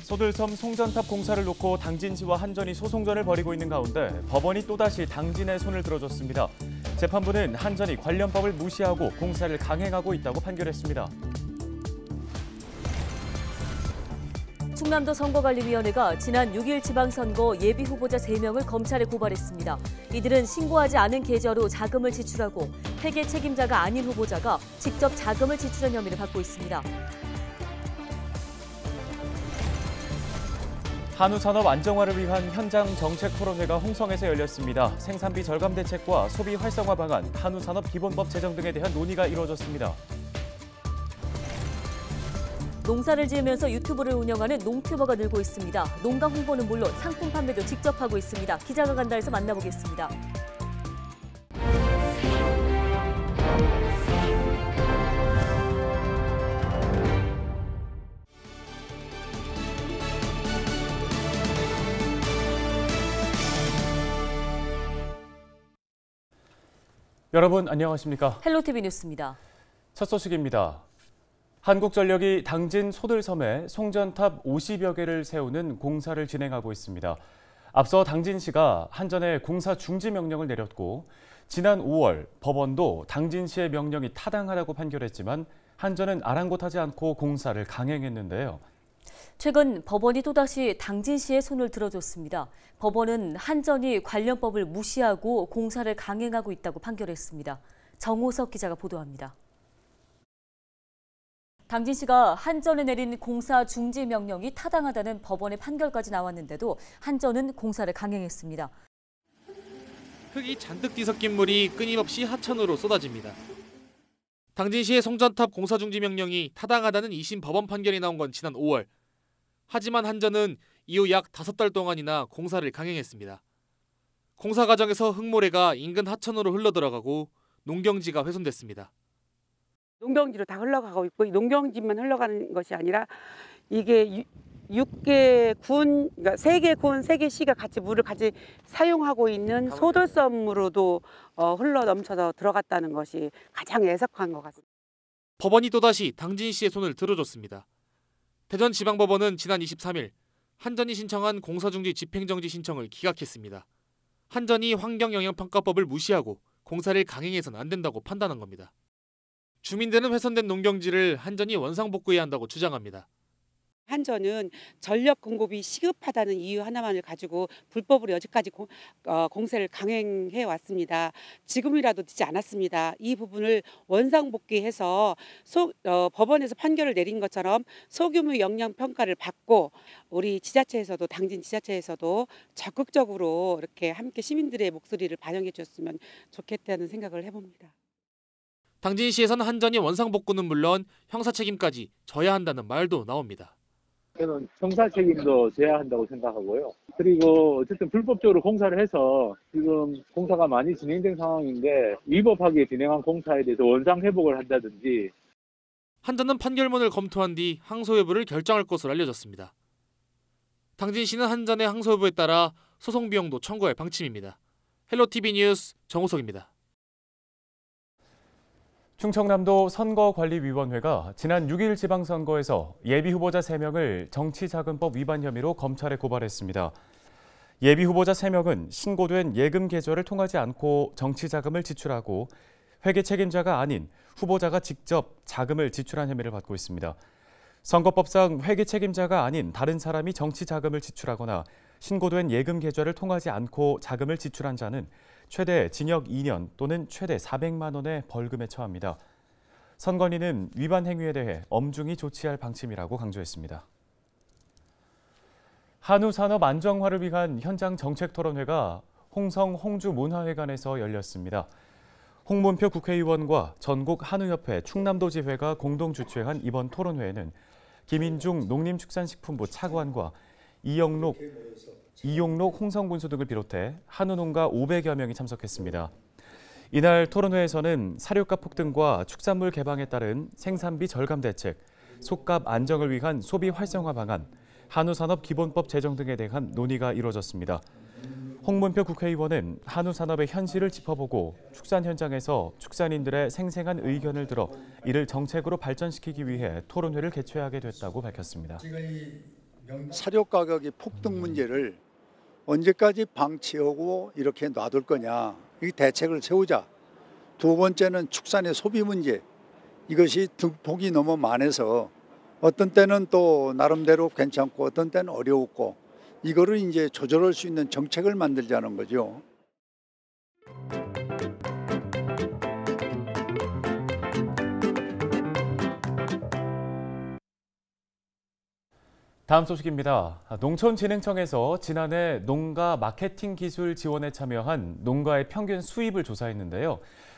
소들섬 송전탑 공사를 놓고 당진시와 한전이 소송전을 벌이고 있는 가운데 법원이 또다시 당진의 손을 들어줬습니다. 재판부는 한전이 관련법을 무시하고 공사를 강행하고 있다고 판결했습니다. 충남도 선거관리위원회가 지난 6일 지방선거 예비후보자 3명을 검찰에 고발했습니다. 이들은 신고하지 않은 계좌로 자금을 지출하고 회계 책임자가 아닌 후보자가 직접 자금을 지출한 혐의를 받고 있습니다. 한우산업 안정화를 위한 현장 정책 토론회가 홍성에서 열렸습니다. 생산비 절감 대책과 소비 활성화 방안, 한우산업 기본법 제정 등에 대한 논의가 이루어졌습니다. 농사를 지으면서 유튜브를 운영하는 농튜버가 늘고 있습니다. 농가 홍보는 물론 상품 판매도 직접 하고 있습니다. 기자가 간다에서 만나보겠습니다. 여러분 안녕하십니까? 헬로티비 뉴스입니다. 첫 소식입니다. 한국전력이 당진 소들섬에 송전탑 50여 개를 세우는 공사를 진행하고 있습니다. 앞서 당진시가 한전에 공사 중지 명령을 내렸고 지난 5월 법원도 당진시의 명령이 타당하다고 판결했지만 한전은 아랑곳하지 않고 공사를 강행했는데요. 최근 법원이 또다시 당진시의 손을 들어줬습니다. 법원은 한전이 관련법을 무시하고 공사를 강행하고 있다고 판결했습니다. 정호석 기자가 보도합니다. 당진시가 한전에 내린 공사 중지 명령이 타당하다는 법원의 판결까지 나왔는데도 한전은 공사를 강행했습니다. 흙이 잔뜩 뒤섞인 물이 끊임없이 하천으로 쏟아집니다. 당진시의 송전탑 공사 중지 명령이 타당하다는 2심 법원 판결이 나온 건 지난 5월. 하지만 한전은 이후 약 5달 동안이나 공사를 강행했습니다. 공사 과정에서 흙모래가 인근 하천으로 흘러들어가고 농경지가 훼손됐습니다. 농경지로 다 흘러가고 있고 농경지만 흘러가는 것이 아니라 이게 6개 군, 그러니까 3개 군, 3개 시가 같이 물을 같이 사용하고 있는 소들섬으로도 흘러 넘쳐서 들어갔다는 것이 가장 애석한 것 같습니다. 법원이 또다시 당진시의 손을 들어줬습니다. 대전지방법원은 지난 23일 한전이 신청한 공사중지 집행정지 신청을 기각했습니다. 한전이 환경영향평가법을 무시하고 공사를 강행해서는 안 된다고 판단한 겁니다. 주민들은 훼손된 농경지를 한전이 원상복구해야 한다고 주장합니다. 한전은 전력 공급이 시급하다는 이유 하나만을 가지고 불법으로 여지까지 공세를 강행해 왔습니다. 지금이라도 늦지 않았습니다. 이 부분을 원상복귀해서 법원에서 판결을 내린 것처럼 소규모 영향 평가를 받고 우리 지자체에서도 당진 지자체에서도 적극적으로 이렇게 함께 시민들의 목소리를 반영해 줬으면 좋겠다는 생각을 해봅니다. 당진시에서는 한전이 원상복구는 물론 형사 책임까지 져야 한다는 말도 나옵니다. 저는 형사 책임도 져야 한다고 생각하고요. 그리고 어쨌든 불법적으로 공사를 해서 지금 공사가 많이 진행된 상황인데 위법하게 진행한 공사에 대해서 원상 회복을 한다든지. 한전은 판결문을 검토한 뒤 항소 여부를 결정할 것으로 알려졌습니다. 당진시는 한전의 항소 여부에 따라 소송 비용도 청구할 방침입니다. 헬로티비 뉴스 정호석입니다. 충청남도 선거관리위원회가 지난 6일 지방선거에서 예비후보자 3명을 정치자금법 위반 혐의로 검찰에 고발했습니다. 예비후보자 3명은 신고된 예금 계좌를 통하지 않고 정치자금을 지출하고 회계 책임자가 아닌 후보자가 직접 자금을 지출한 혐의를 받고 있습니다. 선거법상 회계 책임자가 아닌 다른 사람이 정치자금을 지출하거나 신고된 예금 계좌를 통하지 않고 자금을 지출한 자는 최대 징역 2년 또는 최대 400만 원의 벌금에 처합니다. 선관위는 위반 행위에 대해 엄중히 조치할 방침이라고 강조했습니다. 한우산업 안정화를 위한 현장 정책 토론회가 홍성 홍주문화회관에서 열렸습니다. 홍문표 국회의원과 전국 한우협회 충남도지회가 공동 주최한 이번 토론회에는 김인중 농림축산식품부 차관과 이용록 홍성군수 등을 비롯해 한우농가 500여 명이 참석했습니다. 이날 토론회에서는 사료가 폭등과 축산물 개방에 따른 생산비 절감 대책, 속값 안정을 위한 소비 활성화 방안, 한우산업 기본법 제정 등에 대한 논의가 이루어졌습니다. 홍문표 국회의원은 한우산업의 현실을 짚어보고 축산 현장에서 축산인들의 생생한 의견을 들어 이를 정책으로 발전시키기 위해 토론회를 개최하게 됐다고 밝혔습니다. 제가 이 사료 가격이 폭등 문제를 언제까지 방치하고 이렇게 놔둘 거냐, 이 대책을 세우자. 두 번째는 축산의 소비 문제, 이것이 등폭이 너무 많아서 어떤 때는 또 나름대로 괜찮고 어떤 때는 어려웠고, 이거를 이제 조절할 수 있는 정책을 만들자는 거죠. 다음 소식입니다. 농촌진흥청에서 지난해 농가 마케팅 기술 지원에 참여한 농가의 평균 수입을 조사했는데요.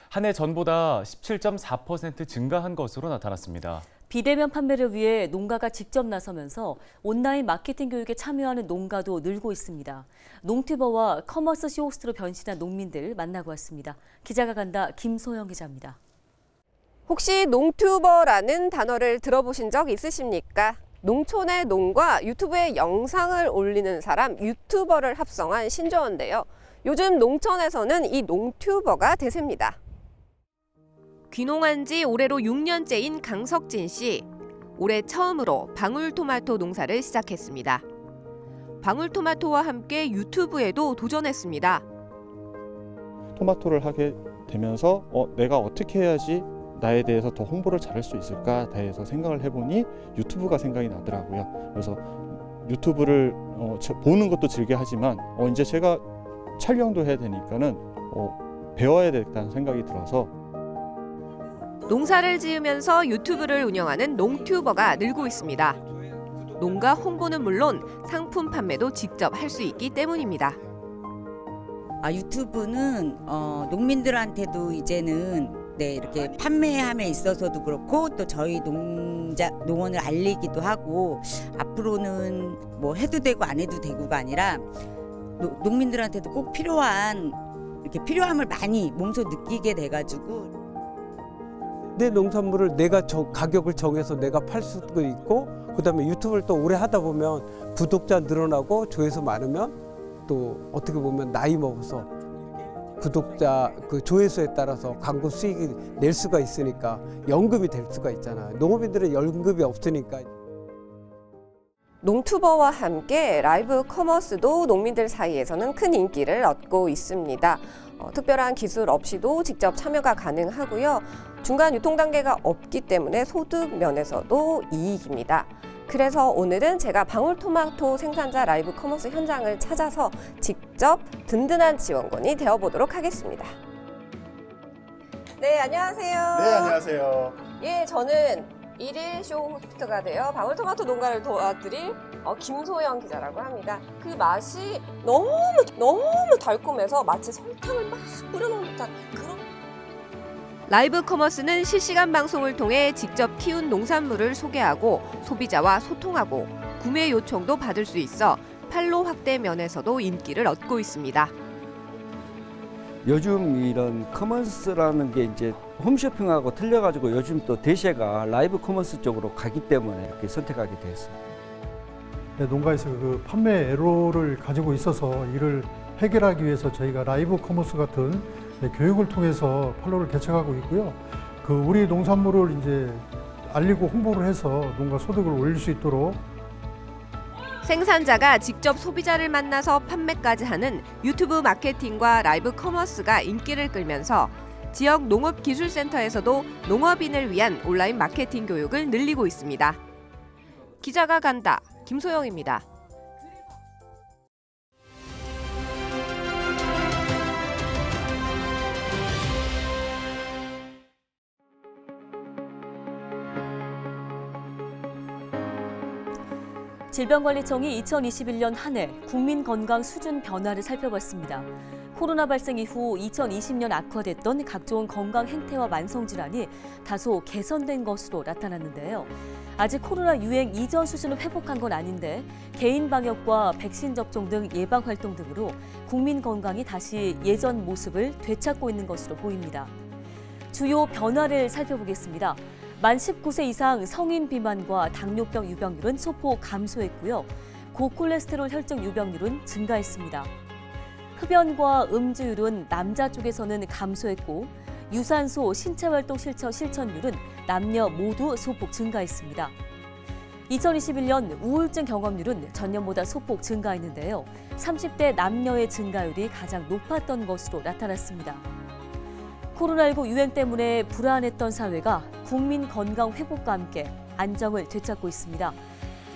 한 해 전보다 17.4% 증가한 것으로 나타났습니다. 비대면 판매를 위해 농가가 직접 나서면서 온라인 마케팅 교육에 참여하는 농가도 늘고 있습니다. 농튜버와 커머스 쇼호스트로 변신한 농민들 만나고 왔습니다. 기자가 간다 김소영 기자입니다. 혹시 농튜버라는 단어를 들어보신 적 있으십니까? 농촌의 농과 유튜브에 영상을 올리는 사람, 유튜버를 합성한 신조어인데요. 요즘 농촌에서는 이 농튜버가 대세입니다. 귀농한 지 올해로 6년째인 강석진 씨. 올해 처음으로 방울토마토 농사를 시작했습니다. 방울토마토와 함께 유튜브에도 도전했습니다. 토마토를 하게 되면서 내가 어떻게 해야지 나에 대해서 더 홍보를 잘할 수 있을까 대해서 생각을 해보니 유튜브가 생각이 나더라고요. 그래서 유튜브를 보는 것도 즐겨하지만 이제 제가 촬영도 해야 되니까는 배워야 되겠다는 생각이 들어서 농사를 지으면서 유튜브를 운영하는 농튜버가 늘고 있습니다. 농가 홍보는 물론 상품 판매도 직접 할 수 있기 때문입니다. 유튜브는 농민들한테도 이제는 이렇게 판매함에 있어서도 그렇고 또 저희 농원을 알리기도 하고 앞으로는 뭐 해도 되고 안 해도 되고가 아니라 농민들한테도 꼭 이렇게 필요함을 많이 몸소 느끼게 돼가지고 내 농산물을 내가 가격을 정해서 내가 팔 수도 있고 그다음에 유튜브를 또 오래 하다 보면 구독자 늘어나고 조회수 많으면 또 어떻게 보면 나이 먹어서 구독자 조회수에 따라서 광고 수익이 낼 수가 있으니까 연금이 될 수가 있잖아요. 농업인들은 연금이 없으니까. 농튜버와 함께 라이브 커머스도 농민들 사이에서는 큰 인기를 얻고 있습니다. 특별한 기술 없이도 직접 참여가 가능하고요. 중간 유통 단계가 없기 때문에 소득 면에서도 이익입니다. 그래서 오늘은 제가 방울토마토 생산자 라이브 커머스 현장을 찾아서 직접 든든한 지원군이 되어보도록 하겠습니다. 네, 안녕하세요. 네, 안녕하세요. 예, 저는 1일 쇼 호스트가 되어 방울토마토 농가를 도와드릴 김소영 기자라고 합니다. 그 맛이 너무 달콤해서 마치 설탕을 막 뿌려놓은 듯한 그런 라이브 커머스는 실시간 방송을 통해 직접 키운 농산물을 소개하고 소비자와 소통하고 구매 요청도 받을 수 있어 판로 확대 면에서도 인기를 얻고 있습니다. 요즘 이런 커머스라는 게 이제 홈쇼핑하고 틀려가지고 요즘 또 대세가 라이브 커머스 쪽으로 가기 때문에 이렇게 선택하게 되었습니다. 농가에서 그 판매 애로를 가지고 있어서 이를 해결하기 위해서 저희가 라이브 커머스 같은 교육을 통해서 판로를 개척하고 있고요. 우리 농산물을 이제 알리고 홍보를 해서 농가 소득을 올릴 수 있도록 생산자가 직접 소비자를 만나서 판매까지 하는 유튜브 마케팅과 라이브 커머스가 인기를 끌면서 지역 농업기술센터에서도 농업인을 위한 온라인 마케팅 교육을 늘리고 있습니다. 기자가 간다, 김소영입니다. 질병관리청이 2021년 한 해 국민 건강 수준 변화를 살펴봤습니다. 코로나 발생 이후 2020년 악화됐던 각종 건강 행태와 만성질환이 다소 개선된 것으로 나타났는데요. 아직 코로나 유행 이전 수준을 회복한 건 아닌데 개인 방역과 백신 접종 등 예방 활동 등으로 국민 건강이 다시 예전 모습을 되찾고 있는 것으로 보입니다. 주요 변화를 살펴보겠습니다. 만 19세 이상 성인 비만과 당뇨병 유병률은 소폭 감소했고요. 고콜레스테롤 혈증 유병률은 증가했습니다. 흡연과 음주율은 남자 쪽에서는 감소했고 유산소 신체활동 실천율은 남녀 모두 소폭 증가했습니다. 2021년 우울증 경험률은 전년보다 소폭 증가했는데요. 30대 남녀의 증가율이 가장 높았던 것으로 나타났습니다. 코로나19 유행 때문에 불안했던 사회가 국민 건강 회복과 함께 안정을 되찾고 있습니다.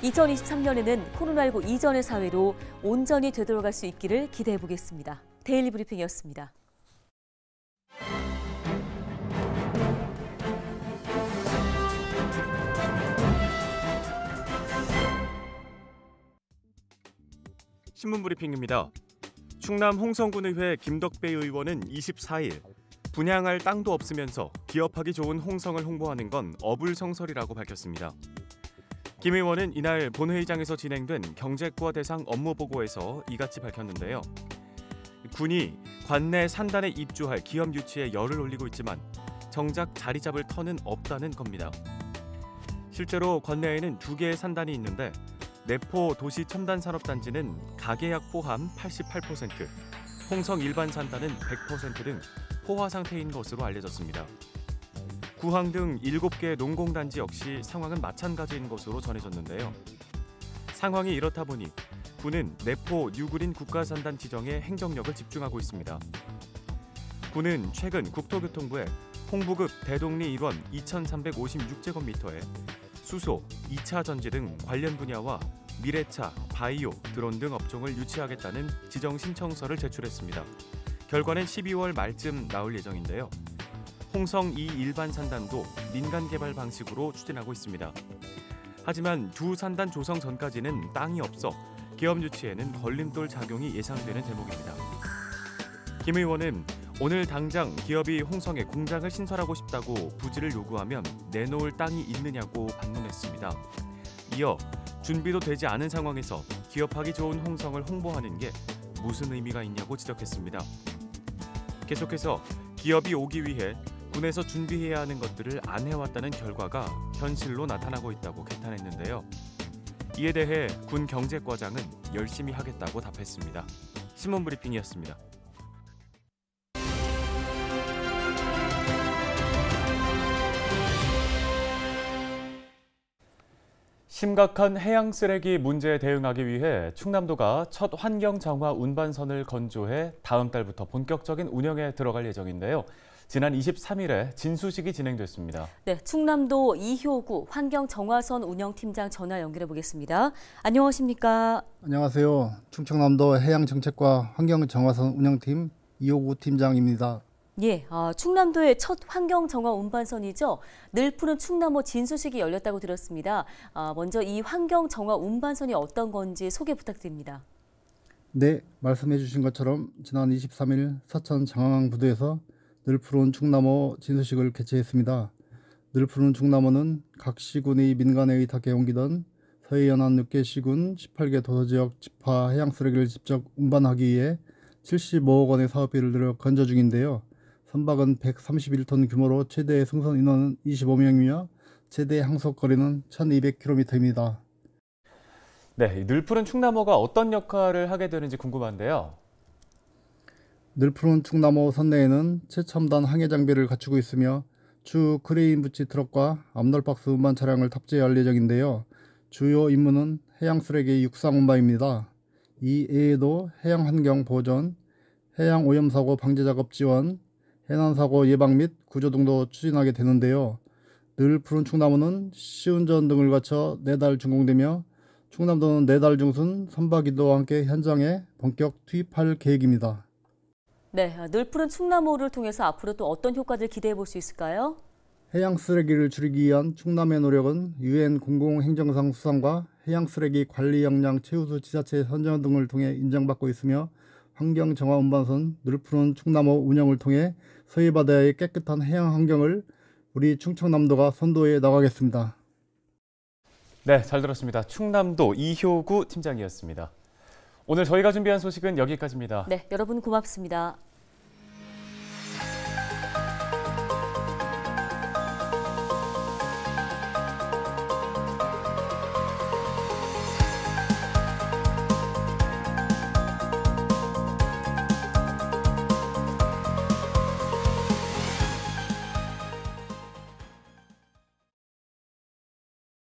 2023년에는 코로나19 이전의 사회로 온전히 되돌아갈 수 있기를 기대해 보겠습니다. 데일리 브리핑이었습니다. 신문 브리핑입니다. 충남 홍성군의회 김덕배 의원은 24일 분양할 땅도 없으면서 기업하기 좋은 홍성을 홍보하는 건 어불성설이라고 밝혔습니다. 김 의원은 이날 본회의장에서 진행된 경제과 대상 업무보고에서 이같이 밝혔는데요. 군이 관내 산단에 입주할 기업 유치에 열을 올리고 있지만 정작 자리 잡을 터는 없다는 겁니다. 실제로 관내에는 2개의 산단이 있는데 내포 도시첨단산업단지는 가계약 포함 88%, 홍성 일반 산단은 100% 등 포화 상태인 것으로 알려졌습니다. 구항 등 7개 농공단지 역시 상황은 마찬가지인 것으로 전해졌는데요. 상황이 이렇다 보니 군은 내포 뉴그린 국가산단 지정에 행정력을 집중하고 있습니다. 군은 최근 국토교통부에 홍부급 대동리 1원 2,356제곱미터에 수소, 2차 전지 등 관련 분야와 미래차, 바이오, 드론 등 업종을 유치하겠다는 지정 신청서를 제출했습니다. 결과는 12월 말쯤 나올 예정인데요. 홍성 2 일반 산단도 민간 개발 방식으로 추진하고 있습니다. 하지만 두 산단 조성 전까지는 땅이 없어 기업 유치에는 걸림돌 작용이 예상되는 대목입니다. 김 의원은 오늘 당장 기업이 홍성에 공장을 신설하고 싶다고 부지를 요구하면 내놓을 땅이 있느냐고 반문했습니다. 이어 준비도 되지 않은 상황에서 기업하기 좋은 홍성을 홍보하는 게 무슨 의미가 있냐고 지적했습니다. 계속해서 기업이 오기 위해 군에서 준비해야 하는 것들을 안 해왔다는 결과가 현실로 나타나고 있다고 개탄했는데요. 이에 대해 군 경제과장은 열심히 하겠다고 답했습니다. 신문 브리핑이었습니다. 심각한 해양 쓰레기 문제에 대응하기 위해 충남도가 첫 환경 정화 운반선을 건조해 다음 달부터 본격적인 운영에 들어갈 예정인데요. 지난 23일에 진수식이 진행됐습니다. 네, 충남도 이효구 환경 정화선 운영팀장 전화 연결해 보겠습니다. 안녕하십니까? 안녕하세요. 충청남도 해양정책과 환경정화선 운영팀 이효구 팀장입니다. 예, 충남도의 첫 환경 정화 운반선이죠. 늘 푸른 충남호 진수식이 열렸다고 들었습니다. 먼저 이 환경 정화 운반선이 어떤 건지 소개 부탁드립니다. 네, 말씀해 주신 것처럼 지난 23일 서천 장항 부두에서 늘 푸른 충남호 진수식을 개최했습니다. 늘 푸른 충남호는 각 시군의 민간에 의탁해 옮기던 서해 연안 6개 시군 18개 도서지역 집화 해양 쓰레기를 직접 운반하기 위해 75억 원의 사업비를 들여 건조 중인데요. 선박은 131톤 규모로 최대 승선 인원은 25명이며 최대 항속 거리는 1200km입니다. 네, 늘 푸른 충남호가 어떤 역할을 하게 되는지 궁금한데요. 늘 푸른 충남호 선내에는 최첨단 항해 장비를 갖추고 있으며 주 크레인 부치 트럭과 암널박스 운반 차량을 탑재할 예정인데요. 주요 임무는 해양 쓰레기 육상 운반입니다. 이 외에도 해양 환경 보전, 해양 오염 사고 방제 작업 지원, 해난 사고 예방 및 구조 등도 추진하게 되는데요. 늘 푸른 충남호는 시운전 등을 거쳐 내달 준공되며 충남도는 내달 중순 선박이도와 함께 현장에 본격 투입할 계획입니다. 네, 늘 푸른 충남호를 통해서 앞으로 또 어떤 효과들 기대해 볼 수 있을까요? 해양 쓰레기를 줄이기 위한 충남의 노력은 UN 공공행정상 수상과 해양 쓰레기 관리 역량 최우수 지자체 선정 등을 통해 인정받고 있으며 환경 정화 운반선 늘 푸른 충남호 운영을 통해 서해 바다의 깨끗한 해양 환경을 우리 충청남도가 선도해 나가겠습니다. 네, 잘 들었습니다. 충남도 이효구 팀장이었습니다. 오늘 저희가 준비한 소식은 여기까지입니다. 네, 여러분 고맙습니다.